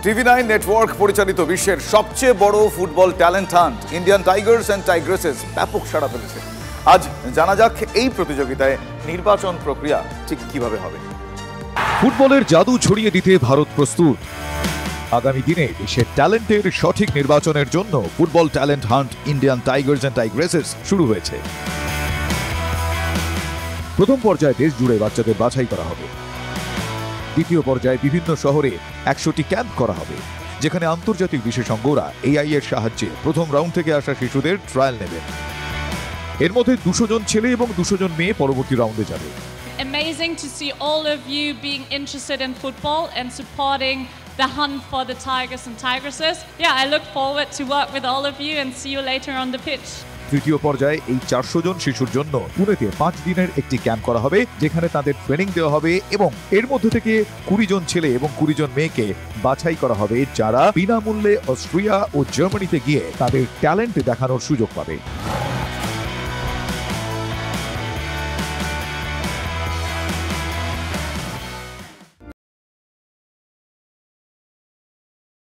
টিভি9 network পরিচালিত বিশ্বের সবচেয়ে বড় football talent hunt Indian Tigers and Tigresses ব্যাপক সাড়া ফেলেছে। আজ জানা যাক এই প্রতিযোগিতায় নির্বাচন প্রক্রিয়া ঠিক কিভাবে হবে। ফুটবলের জাদু ছড়িয়ে দিতে ভারত প্রস্তুত। আগামী দিনে দেশের ট্যালেন্টের সঠিক নির্বাচনের জন্য football talent hunt Indian Tigers and Tigresses শুরু হয়েছে। প্রথম পর্যায়ে দেশ জুড়ে বাচ্চাদের বাছাই করা হবে। দ্বিতীয় পর্যায়ে বিভিন্ন শহরে 100টি ক্যাম্প করা হবে, যেখানে আন্তর্জাতিক বিশেষজ্ঞরা এআই এর সাহায্যে প্রথম রাউন্ড থেকে আসা শিশুদের ট্রায়াল নেবেন। এর মধ্যে 200 জন ছেলে এবং 200 জন মেয়ে পরবর্তী রাউন্ডে যাবে। Amazing to see all of you being interested in football and supporting the hunt for the Tigers and Tigresses. Yeah, I look forward to work with all of you and see you later on the pitch. তৃতীয় পর্যায়ে এই 400 জন শিশুর জন্য পুনেতে 5 দিনের একটি camp করা হবে, যেখানে তাদের ট্রেনিং দেওয়া হবে এবং এর মধ্যে থেকে 20 জন ছেলে এবং 20 জন মেয়েকে বাছাই করা হবে, যারা বিনামূল্যে অস্ট্রিয়া ও জার্মানিতে গিয়ে তাদের ট্যালেন্ট দেখানোর সুযোগ পাবে।